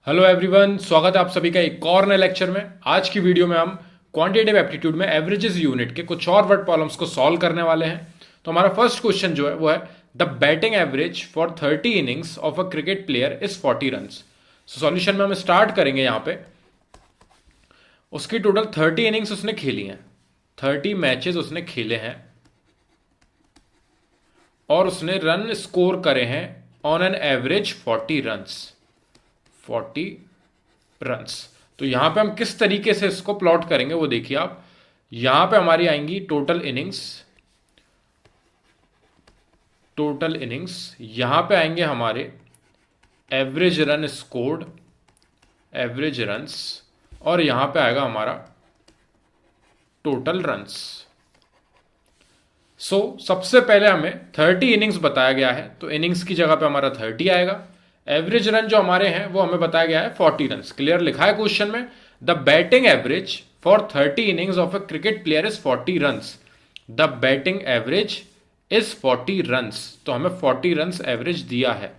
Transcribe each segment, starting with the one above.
Hello everyone, स्वागत है आप सभी का एक और नए लेक्चर में। आज की वीडियो में हम क्वांटिटेटिव एप्टीट्यूड में एवरेजेस यूनिट के कुछ और वर्ड प्रॉब्लम्स को सॉल्व करने वाले हैं। तो हमारा फर्स्ट क्वेश्चन जो है वो है the batting average for 30 innings of a cricket player is 40 run. Solution में हम स्टार्ट करेंगे यहाँ पे। उसकी टोटल 30 इनिंग्स उसने खेली हैं, 30 मैचेस उसने खेले हैं और उसने रन स्कोर करे हैं ऑन एन एवरेज 40 रन्स। तो यहां पे हम किस तरीके से इसको प्लॉट करेंगे वो देखिए आप। यहां पे हमारी आएंगी टोटल इनिंग्स, यहां पे आएंगे हमारे average run scored, average runs, और यहां पे आएगा हमारा टोटल रन्स। सबसे पहले हमें 30 इनिंग्स बताया गया है, तो इनिंग्स की जगह पे हमारा 30 आएगा। एवरेज रन जो हमारे हैं वो हमें बताया गया है 40 रन। क्लियर लिखा है क्वेश्चन में, the batting average for 30 innings of a cricket player is 40 run. The batting average is 40 run, तो हमें 40 रन एवरेज दिया है,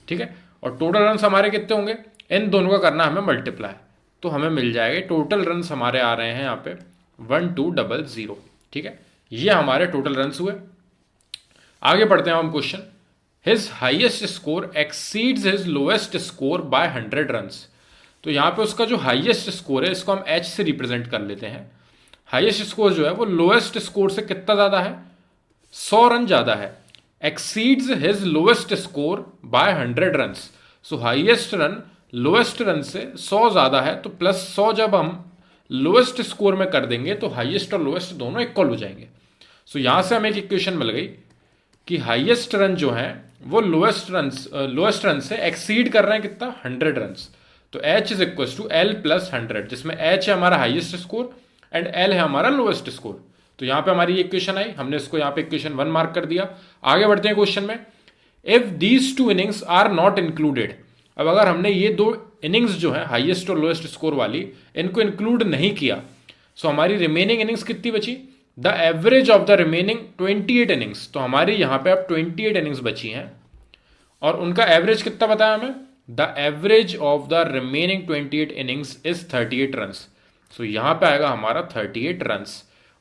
ठीक है। और टोटल रन हमारे कितने होंगे, इन दोनों का करना हमें मल्टीप्लाई, तो हमें मिल जाएगा टोटल रन हमारे आ रहे हैं यहाँ पे 1200, ठीक है। ये हमारे टोटल रन हुए। आगे बढ़ते हैं हम question. His highest score exceeds his lowest score bye 100 run. तो यहां पे उसका जो हाइएस्ट स्कोर है इसको हम एच से रिप्रेजेंट कर लेते हैं। हाइएस्ट स्कोर जो है वो लोएस्ट स्कोर से कितना ज्यादा है, 100 रन ज्यादा है। Exceeds his lowest score bye 100 run. सो हाइएस्ट रन लोएस्ट रन से 100 ज्यादा है, तो प्लस 100 जब हम लोएस्ट स्कोर में कर देंगे तो हाइएस्ट और लोएस्ट दोनों इक्वल हो जाएंगे। सो यहां से हमें एक इक्वेशन मिल गई कि हाईएस्ट रन जो है वो लोएस्ट रन से एक्सीड कर रहे हैं कितना, 100 रन। तो H is equal to L plus 100, जिसमें H है हमारा हाईएस्ट स्कोर एंड L है हमारा लोएस्ट स्कोर। तो यहां पे हमारी इक्वेशन आई, हमने इसको यहां पे इक्वेशन 1 मार्क कर दिया। आगे बढ़ते हैं क्वेश्चन में। If these two innings are not included, अब अगर हमने ये दो इनिंग्स जो है हाईएस्ट और लोएस्ट स्कोर वाली, इनको इंक्लूड नहीं किया, सो हमारी रिमेनिंग इनिंग्स कितनी बची, the average of the remaining 28 innings. तो हमारी यहां पे अब 28 इनिंग्स बची हैं और उनका एवरेज कितना बताया हमें, the average of the remaining 28 innings is 38 run. So यहां पे आएगा हमारा 38 रन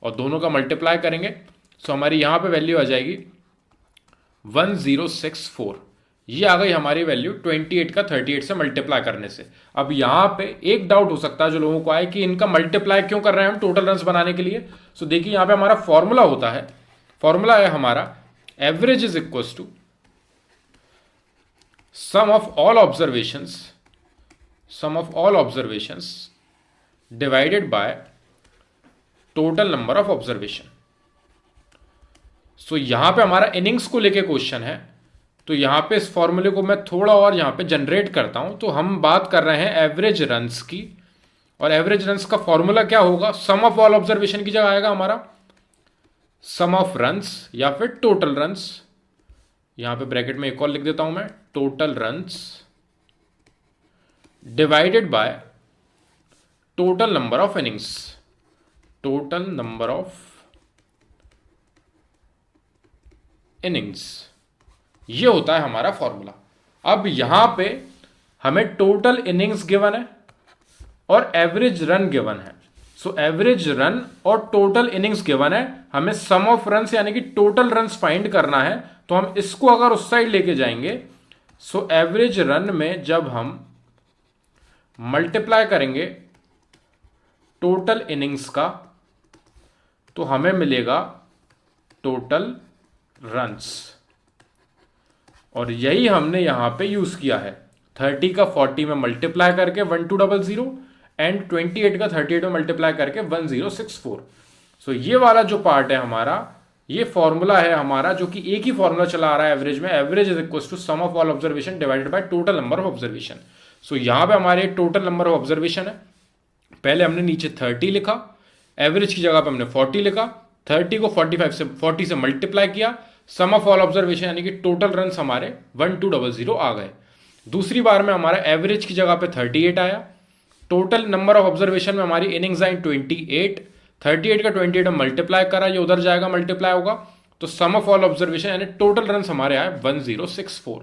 और दोनों का मल्टीप्लाई करेंगे, सो हमारी यहां पे वैल्यू आ जाएगी 1064। ये आ गई हमारी वैल्यू 28 का 38 से मल्टीप्लाई करने से। अब यहां पे एक डाउट हो सकता है जो लोगों को आए कि इनका मल्टीप्लाई क्यों कर रहे हैं हम टोटल रन्स बनाने के लिए। सो देखिए यहां पे हमारा फॉर्मूला होता है, फॉर्मूला है हमारा average is equal to sum of all observations divided by total number of observation. So यहां पे हमारा इनिंग्स को लेके क्वेश्चन है, तो यहां पे इस फॉर्मूले को मैं थोड़ा और यहां पे जनरेट करता हूं। तो हम बात कर रहे हैं एवरेज रन्स की, और एवरेज रन्स का फॉर्मूला क्या होगा, सम ऑफ ऑल ऑब्जर्वेशन की जगह आएगा हमारा सम ऑफ रन्स या फिर टोटल रन्स। यहां पे ब्रैकेट में एक और लिख देता हूं मैं, total runs divided by total number of innings, total number of innings. ये होता है हमारा फॉर्मूला। अब यहां पे हमें टोटल इनिंग्स गिवन है और एवरेज रन गिवन है। सो एवरेज रन और टोटल इनिंग्स गिवन है, हमें सम ऑफ रन्स यानी कि टोटल रन्स फाइंड करना है। तो हम इसको अगर उस साइड लेके जाएंगे, सो एवरेज रन में जब हम मल्टीप्लाई करेंगे टोटल इनिंग्स का, तो हमें मिलेगा टोटल रन्स। और यही हमने यहां पे यूज किया है, 30 का 40 में मल्टीप्लाई करके 1200 एंड 28 का 38 में मल्टीप्लाई करके 1064। सो ये वाला जो पार्ट है हमारा, ये फॉर्मूला है हमारा, जो कि एक ही फॉर्मूला चला आ रहा है एवरेज में। Average is equal to sum of all observation divided by total number of observation. So यहां पे हमारे टोटल नंबर ऑफ ऑब्जर्वेशन है, पहले हमने नीचे 30 लिखा, एवरेज की जगह पे हमने 40 लिखा, 30 को 40 से मल्टीप्लाई किया, सम ऑफ ऑल ऑब्जर्वेशन यानी कि टोटल रन हमारे 1200 आ गए। दूसरी बार में हमारा एवरेज की जगह पे 38 आया, टोटल नंबर ऑफ ऑब्जर्वेशन में हमारी इनिंग्स आई 28, 38 का 28 में मल्टीप्लाई करा, ये उधर जाएगा मल्टीप्लाई होगा, तो सम ऑफ ऑल ऑब्जर्वेशन यानी टोटल रन हमारे आए 1064।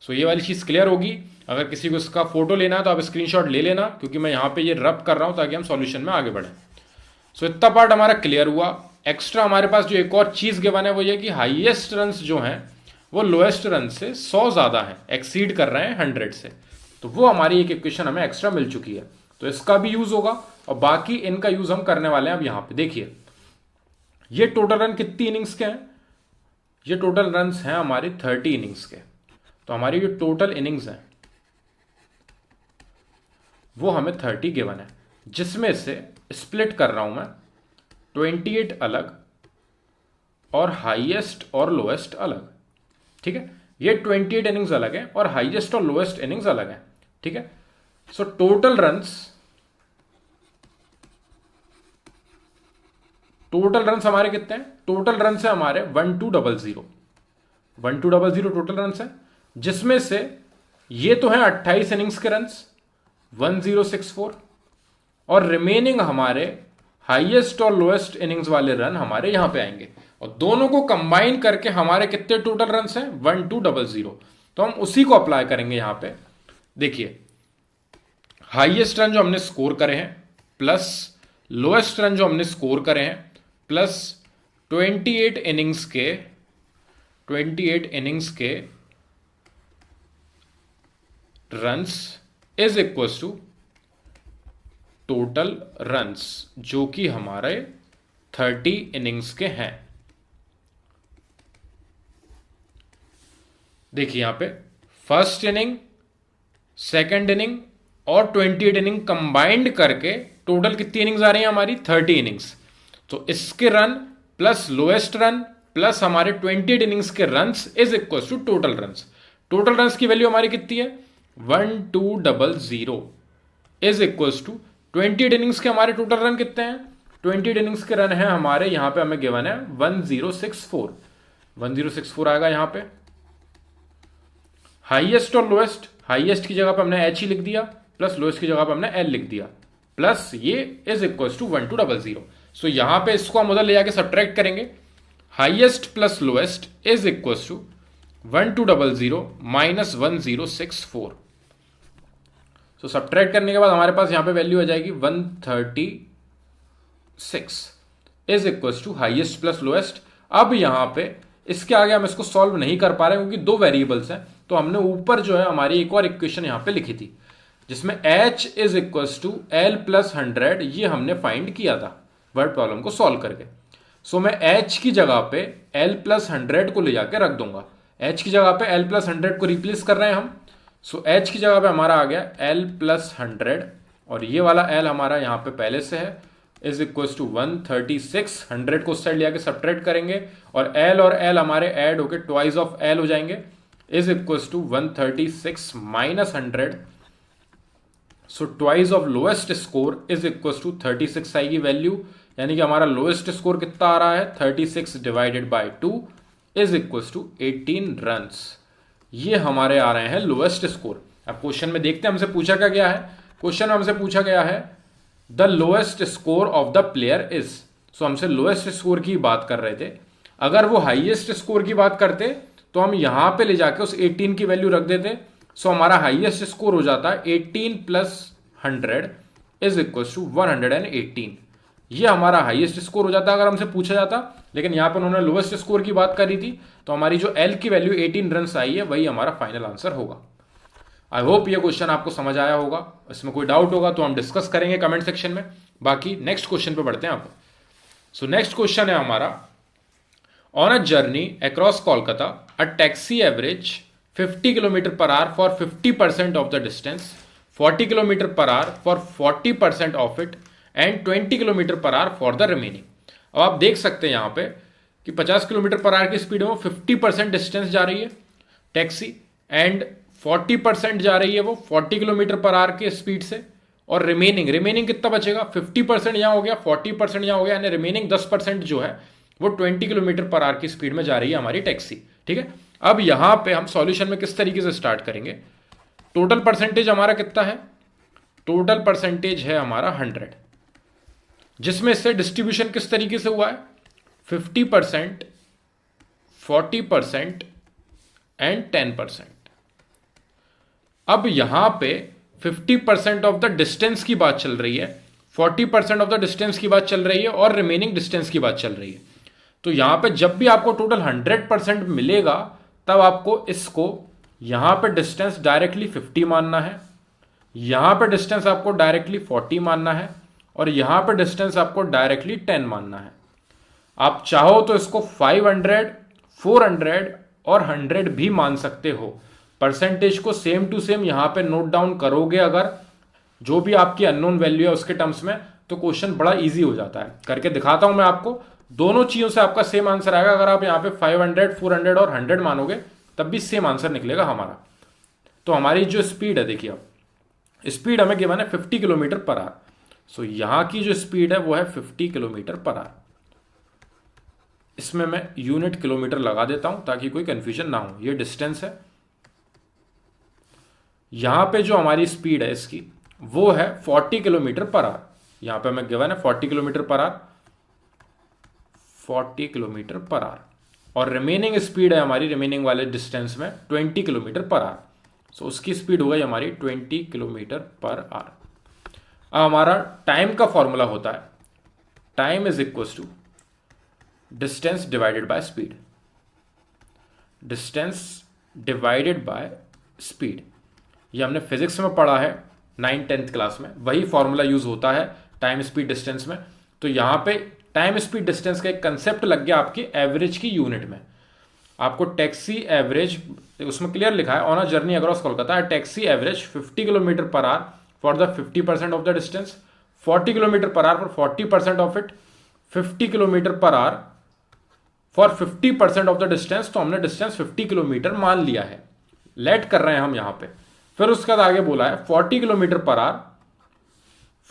सो ये वाली चीज़ क्लियर होगी। अगर किसी को इसका फोटो लेना है तो आप स्क्रीनशॉट ले लेना, क्योंकि मैं यहाँ पे ये रब कर रहा हूँ ताकि हम सॉल्यूशन में आगे बढ़ें। सो इतना पार्ट हमारा क्लियर हुआ। एक्स्ट्रा हमारे पास जो एक और चीज़ गिवन है वो ये कि हाईएस्ट रन्स जो हैं वो लोएस्ट रन से 100 ज़्यादा हैं, एक्सीड कर रहे हैं 100 से। तो वो हमारी एक इक्वेशन हमें एक्स्ट्रा मिल चुकी है, तो इसका भी यूज़ होगा और बाकी इनका यूज़ हम करने वाले हैं। अब यहाँ पे देखिए, ये टोटल रन कितनी इनिंग्स के हैं? ये टोटल रन्स हैं हमारी 30 इनिंग्स के। तो हमारी जो टोटल इनिंग्स हैं वो हमें 30 गिवन है, जिसमें से स्प्लिट कर रहा हूं मैं 28 अलग और हाईएस्ट और लोएस्ट अलग। ठीक है, ये 28 इनिंग्स अलग है और हाईएस्ट और लोएस्ट इनिंग्स अलग है। ठीक है, सो टोटल रन्स हमारे कितने हैं? टोटल रन्स है हमारे 1200 टोटल रन्स है, जिसमें से ये तो है 28 इनिंग्स के रन्स 1064, और रिमेनिंग हमारे हाईएस्ट और लोएस्ट इनिंग्स वाले रन हमारे यहां पे आएंगे, और दोनों को कंबाइन करके हमारे कितने टोटल रन्स हैं? 1200। तो हम उसी को अप्लाई करेंगे यहां पे। देखिए, हाईएस्ट रन जो हमने स्कोर करे हैं प्लस लोएस्ट रन जो हमने स्कोर करे हैं प्लस 28 इनिंग्स के runs is equal to total runs, जो कि हमारे 30 इनिंग्स के हैं। देखिए यहां पे फर्स्ट इनिंग, सेकंड इनिंग और 28 इनिंग कंबाइंड करके टोटल कितनी इनिंग्स आ रही हैं हमारी? 30 इनिंग्स। तो इसके run plus lowest run plus हमारे 28 इनिंग्स के runs is equal to total runs. Total runs की वैल्यू हमारी कितनी है? 1200 इज इक्वल टू 28 इनिंग्स के हमारे टोटल रन कितने हैं? 28 इनिंग्स के रन है हमारे यहां पे हमें गिवन है 1064 आएगा यहां पे। हाईएस्ट और लोएस्ट, हाईएस्ट की जगह पे हमने एच ही लिख दिया, प्लस लोएस्ट की जगह पे हमने एल लिख दिया, प्लस ये इज इक्वल टू 1200। सो यहां पे इसको हम उधर ले जाके सब्ट्रैक्ट करेंगे। Highest plus lowest is equal to 1200 minus 1064। So subtract करने के बाद हमारे पास यहां पे वैल्यू आ जाएगी 136 is equal to highest plus lowest. अब यहां पे इसके आगे हम इसको सॉल्व नहीं कर पा रहे क्योंकि दो वेरिएबल्स हैं, तो हमने ऊपर जो है हमारी एक और इक्वेशन यहां पे लिखी थी जिसमें h is equal to L plus 100, ये हमने फाइंड किया था वर्ड प्रॉब्लम को सॉल्व करके। सो मैं h की जगह पे l प्लस 100 को ले जाके रख दूंगा। h की जगह पे l प्लस 100 को रिप्लेस कर रहे हैं हम। सो h की जगह पे हमारा आ गया l प्लस 100 और ये वाला l हमारा यहाँ पे पहले से है इज इक्वल टू 136। 100 को उस साइड ले आके सब्ट्रैक्ट करेंगे और l और l हमारे ऐड होके ट्वाइस ऑफ l हो जाएंगे is equal to 136 minus 100। So twice of lowest score is equal to 36 आएगी वैल्यू, यानी कि हमारा लोएस्ट स्कोर कितना आ रहा है? 36 divided by 2 is equal to 18 runs. ये हमारे आ रहे हैं लोएस्ट स्कोर। अब क्वेश्चन में देखते हैं हमसे पूछा क्या गया है। क्वेश्चन में हमसे पूछा गया है the lowest score of the player is. So हमसे लोएस्ट स्कोर की बात कर रहे थे। अगर वो हाईएस्ट स्कोर की बात करते तो हम यहां पे ले जाके उस 18 की वैल्यू रख देते। सो हमारा हाईएस्ट स्कोर हो जाता है 18 प्लस 100 इज इक्वल टू 118। ये हमारा हाईएस्ट स्कोर हो जाता अगर हमसे पूछा जाता, लेकिन यहां पर उन्होंने लोएस्ट स्कोर की बात करी थी, तो हमारी जो एल की वैल्यू 18 रन्स आई है वही हमारा फाइनल आंसर होगा। आई होप ये क्वेश्चन आपको समझ आया होगा। इसमें कोई डाउट होगा तो हम डिस्कस करेंगे कमेंट सेक्शन में। बाकी नेक्स्ट क्वेश्चन पे बढ़ते हैं आप। सो नेक्स्ट क्वेश्चन है हमारा on a journey across Kolkata a taxi average 50 kilometre per hour for 50% of the distance, 40 kilometre per hour for 40% of it and 20 kilometre per hour for the remaining. अब आप देख सकते हैं यहाँ पे कि 50 किलोमीटर पर आवर की स्पीड में वो 50% डिस्टेंस जा रही है टैक्सी एंड 40% जा रही है वो 40 किलोमीटर पर आवर के स्पीड से, और रिमेनिंग कितना बचेगा? 50% यहाँ हो गया, 40% यहाँ हो गया, यानी रिमेनिंग 10% जो है वो 20 किलोमीटर पर आवर की स्पीड में जा रही है हमारी टैक्सी। ठीक है, अब यहां पे हम सॉल्यूशन में किस तरीके से स्टार्ट करेंगे? टोटल परसेंटेज हमारा कितना है? टोटल परसेंटेज है हमारा 100, जिसमें से डिस्ट्रीब्यूशन किस तरीके से हुआ है? 50%, 40% एंड 10%। अब यहां पे 50% ऑफ द डिस्टेंस की बात चल रही है, 40% ऑफ द डिस्टेंस की बात चल रही है और रिमेनिंग डिस्टेंस की बात चल रही है। तो यहां पे जब भी आपको टोटल 100% मिलेगा तब आपको इसको यहां पे डिस्टेंस डायरेक्टली 50 मानना है, यहां पे डिस्टेंस आपको डायरेक्टली 40 मानना है और यहां पे डिस्टेंस आपको डायरेक्टली 10 मानना है। आप चाहो तो इसको 500, 400 और 100 भी मान सकते हो। परसेंटेज को सेम टू सेम यहां पे नोट डाउन करोगे अगर, जो भी आपकी अननोन वैल्यू है उसके टर्म्स में, तो क्वेश्चन बड़ा इजी हो जाता है। करके दिखाता हूं मैं आपको, दोनों चीजों से आपका सेम आंसर आएगा। अगर आप यहां पे 500, 400 और 100 मानोगे तब भी सेम आंसर निकलेगा हमारा। तो हमारी जो स्पीड है, देखिए अब स्पीड हमें गिवन है 50 किलोमीटर पर आवर। सो यहां की जो स्पीड है वो है 50 किलोमीटर पर आवर। इसमें मैं यूनिट किलोमीटर लगा देता हूं ताकि कोई कंफ्यूजन ना हो। ये डिस्टेंस है, यहां पे जो हमारी स्पीड है इसकी वो है 40 किलोमीटर पर आवर। यहां पे हमें गिवन है 40 kilometre per our, 40 kilometre per hour. और रिमेनिंग स्पीड है हमारी, रिमेनिंग वाले डिस्टेंस में 20 किलोमीटर पर आवर। सो उसकी स्पीड हो गई हमारी 20 किलोमीटर पर आवर। अब हमारा टाइम का फॉर्मूला होता है, time is equal to distance divided by speed, distance divided by speed. ये हमने फिजिक्स में पढ़ा है 9th 10th क्लास में, वही फॉर्मूला यूज होता है टाइम स्पीड डिस्टेंस में। तो यहां पे टाइम स्पीड डिस्टेंस का एक कंसेप्ट लग गया आपकी एवरेज की यूनिट में। आपको टैक्सी एवरेज, उसमें क्लियर लिखा है on a journey across Kolkata taxi average 50 kilometre per hour for the 50% of the distance, 40 kilometre per hour for 40% of it, 50 kilometre per hour for 50% of the distance. तो हमने distance 50 kilometre मान लिया है, late कर रहे हैं हम यहां पे। फिर उसके बाद आगे बोला है 40 kilometre per hour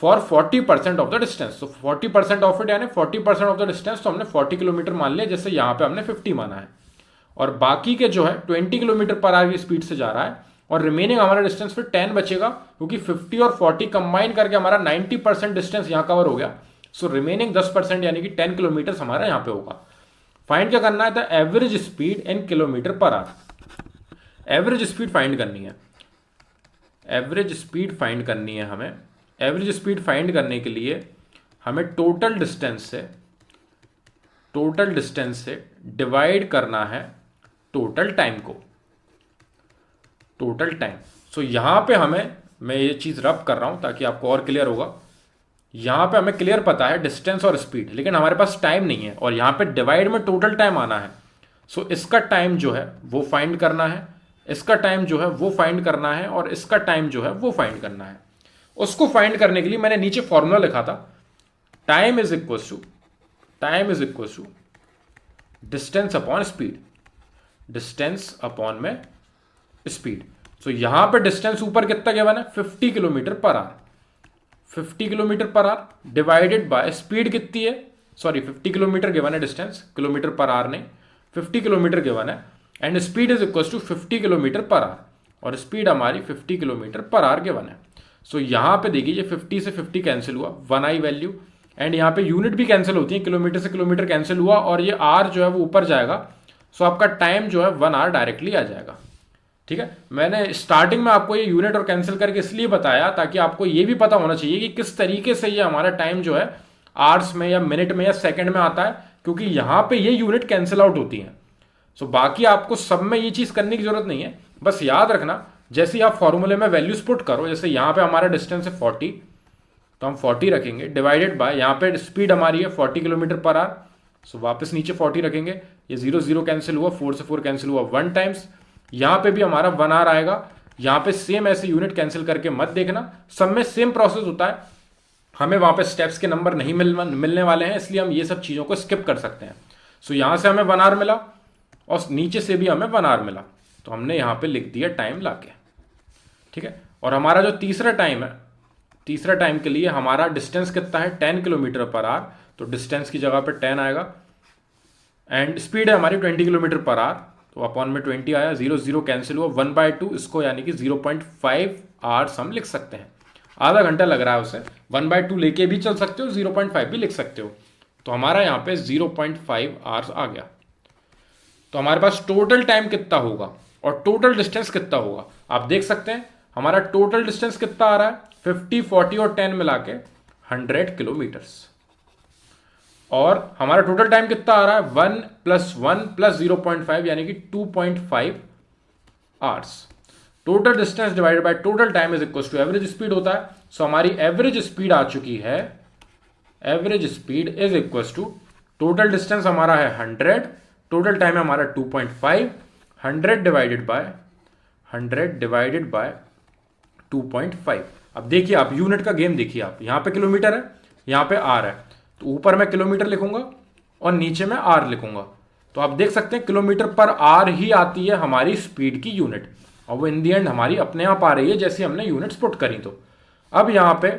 for 40% of the distance. तो 40% ऑफ इट यानी 40% ऑफ द डिस्टेंस, तो हमने 40 किलोमीटर मान लिया, जैसे यहां पे हमने 50 माना है। और बाकी के जो है 20 किलोमीटर पर आवर की स्पीड से जा रहा है और रिमेनिंग हमारा डिस्टेंस फिर 10 बचेगा, क्योंकि 50 और 40 कंबाइन करके हमारा 90% डिस्टेंस यहां कवर हो गया। सो रिमेनिंग 10% यानी कि 10 किलोमीटर हमारा यहां पे होगा। फाइंड क्या करना है, the average speed in kilometre per our. Average speed find करनी है, एवरेज स्पीड फाइंड करनी है हमें। एवरेज स्पीड फाइंड करने के लिए हमें टोटल डिस्टेंस से डिवाइड करना है टोटल टाइम को, टोटल टाइम। सो यहां पे मैं ये चीज रब कर रहा हूं ताकि आपको और क्लियर होगा। यहां पे हमें क्लियर पता है डिस्टेंस और स्पीड, लेकिन हमारे पास टाइम नहीं है और यहां पे डिवाइड में टोटल टाइम आना है। सो इसका टाइम जो है वो फाइंड करना है, इसका टाइम जो है वो फाइंड करना है और इसका टाइम जो है वो फाइंड करना है। उसको फाइंड करने के लिए मैंने नीचे फॉर्मूला लिखा था, time is equal to distance upon speed, distance upon में स्पीड। सो यहां पे डिस्टेंस ऊपर कितना गिवन है 50 kilometre per hour, 50 kilometre per hour divided by speed कितनी है, सॉरी 50 किलोमीटर गिवन है डिस्टेंस, किलोमीटर पर आवर नहीं, 50 किलोमीटर गिवन है and speed is equal to 50 kilometre per hour और स्पीड हमारी 50 किलोमीटर पर आवर गिवन है। सो यहां पे देखिए ये 50 से 50 कैंसिल हुआ, 1 आई वैल्यू, एंड यहां पे यूनिट भी कैंसिल होती है, किलोमीटर से किलोमीटर कैंसिल हुआ और ये आर जो है वो ऊपर जाएगा। सो आपका टाइम जो है 1 आवर डायरेक्टली आ जाएगा। ठीक है, मैंने स्टार्टिंग में आपको ये यूनिट और कैंसिल करके इसलिए बताया ताकि आपको ये भी पता होना चाहिए कि किस तरीके से ये हमारा टाइम जो है आवर्स में या मिनट में या सेकंड में आता है, क्योंकि यहां पे ये यूनिट कैंसिल आउट होती है। सो बाकी आपको सब में ये चीज करने की जरूरत नहीं है, बस याद रखना जैसे आप फॉर्मूले में वैल्यूज पुट करो, जैसे यहां पे हमारा डिस्टेंस है 40 तो हम 40 रखेंगे डिवाइडेड बाय, यहां पे स्पीड हमारी है 40 किलोमीटर पर आवर। सो वापस नीचे 40 रखेंगे, ये 0 0 कैंसिल हुआ, 4 से 4 कैंसिल हुआ 1 टाइम्स, यहां पे भी हमारा 1 आवर आएगा। यहां पे सेम ऐसे यूनिट कैंसिल करके मत देखना, सब में सेम प्रोसेस होता है। हमें वहां पे स्टेप्स के नंबर नहीं मिलने वाले हैं, इसलिए हम ये सब चीजों को स्किप कर सकते हैं। सो यहां से हमें 1 आवर मिला और नीचे से भी हमें 1 आवर मिला, तो हमने यहां पे लिख दिया टाइम लाके। ठीक है, और हमारा जो तीसरा टाइम है, तीसरा टाइम के लिए हमारा डिस्टेंस कितना है 10 किलोमीटर पर आवर, तो डिस्टेंस की जगह पे 10 आएगा एंड स्पीड है हमारी 20 किलोमीटर पर आवर, तो अपॉन में 20 आया, 0 0 कैंसिल हुआ, 1/2 इसको यानी कि 0.5 आवर्स हम लिख सकते हैं। आधा घंटा लग रहा है उसे, 1/2 लेके भी चल सकते हो, 0.5 भी लिख सकते हो। तो हमारा यहाँ पे 0.5 आवर्स आ गया। तो हमारे पास टोटल टाइम कितना होगा और टोटल डिस्टेंस कितना होगा आप देख सकते हैं। हमारा टोटल डिस्टेंस कितना आ रहा है, 50, 40 और 10 मिला के 100 किलोमीटर्स। और हमारा टोटल टाइम कितना आ रहा है, 1 + 1 + 0.5 यानी कि 2.5 hours. Total distance divided by total time is equal to average speed होता है। सो हमारी एवरेज स्पीड आ चुकी है, average speed is equal to total distance हमारा है 100, टोटल टाइम है हमारा 2.5, 100 डिवाइडेड बाय 2.5। अब देखिए आप यूनिट का गेम देखिए, आप यहां पे किलोमीटर है, यहां पे आर है, तो ऊपर मैं किलोमीटर लिखूंगा और नीचे मैं आर लिखूंगा। तो आप देख सकते हैं किलोमीटर पर आर ही आती है हमारी स्पीड की यूनिट, और वो इन दी एंड हमारी अपने आप आ रही है जैसे हमने यूनिट्स पुट करी। तो अब यहां पे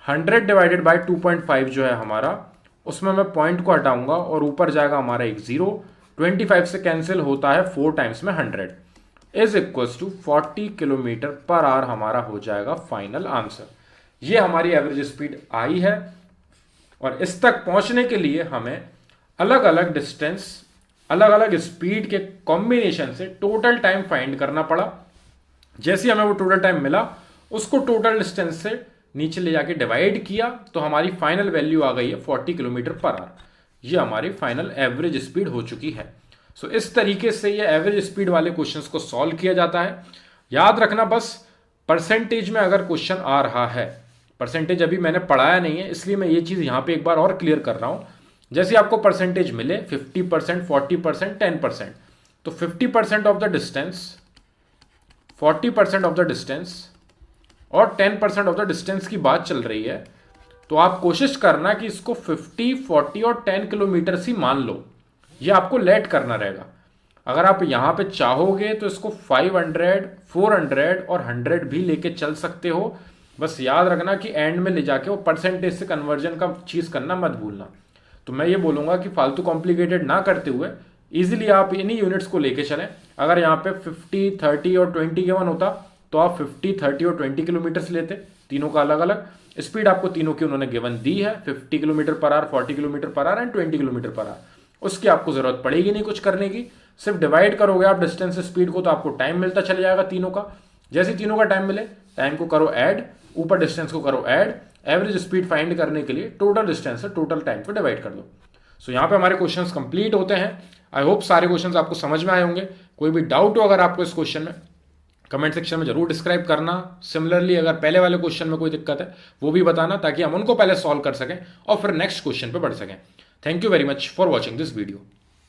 100 डिवाइडेड बाय 2.5 जो है हमारा, उसमें मैं पॉइंट को हटाऊंगा और ऊपर जाएगा हमारा एक 0, 25 से कैंसिल होता है 4 टाइम्स में 100 is equals to 40 kilometre per hour हमारा हो जाएगा फाइनल आंसर। ये हमारी एवरेज स्पीड आई है, और इस तक पहुंचने के लिए हमें अलग अलग डिस्टेंस, अलग अलग स्पीड के कॉम्बिनेशन से टोटल टाइम फाइंड करना पड़ा। जैसे हमें वो टोटल टाइम मिला, उसको टोटल डिस्टेंस से नीचे ले जाके डिवाइड किया, तो हमारी फाइनल वैल्यू आ गई है 40 किलोमीटर पर आवर। ये हमारी फाइनल एवरेज स्पीड हो चुकी है। सो इस तरीके से ये एवरेज स्पीड वाले क्वेश्चंस को सॉल्व किया जाता है। याद रखना बस, परसेंटेज में अगर क्वेश्चन आ रहा है, परसेंटेज अभी मैंने पढ़ाया नहीं है इसलिए मैं ये चीज यहां पे एक बार और क्लियर कर रहा हूं। जैसे आपको परसेंटेज मिले 50%, 40%, 10%, तो 50% of the distance, 40% of the distance और 10% ऑफ द डिस्टेंस की बात चल रही है, तो आप कोशिश करना कि इसको 50, 40 और 10 किलोमीटर ही मान लो। ये आपको लेट करना रहेगा। अगर आप यहां पे चाहोगे तो इसको 500, 400 और 100 भी लेके चल सकते हो। बस याद रखना कि एंड में ले जाके वो परसेंटेज से कन्वर्जन का चीज करना मत भूलना। तो मैं ये बोलूंगा कि फालतू कॉम्प्लिकेटेड ना करते हुए इजीली आप इन्हीं यूनिट्स को लेके चलें। अगर यहाँ पे 50, 30 और 20 गिवन होता तो आप 50, 30 और 20 किलोमीटर लेते, तीनों का अलग अलग स्पीड आपको तीनों की उन्होंने गिवन दी है, 50 kilometre per our, 40 kilometre per our and 20 kilometre per our. उसकी आपको जरूरत पड़ेगी नहीं कुछ करने की, सिर्फ डिवाइड करोगे आप डिस्टेंस स्पीड को, तो आपको टाइम मिलता चले जाएगा तीनों का। जैसे तीनों का टाइम मिले, टाइम को करो ऐड, ऊपर डिस्टेंस को करो ऐड, एवरेज स्पीड फाइंड करने के लिए टोटल डिस्टेंस से टोटल टाइम को डिवाइड कर दो। सो यहाँ पे हमारे क्वेश्चंस कंप्लीट होते हैं। आई होप सारे क्वेश्चंस आपको समझ में आए होंगे। कोई भी डाउट हो अगर आपको इस क्वेश्चन में, कमेंट सेक्शन में जरूर डिस्क्राइब करना। सिमिलरली अगर पहले वाले क्वेश्चन में कोई दिक्कत है वो भी बताना, ताकि हम उनको पहले सॉल्व कर सकें और फिर नेक्स्ट क्वेश्चन पे बढ़ सकें। Thank you very much for watching this video.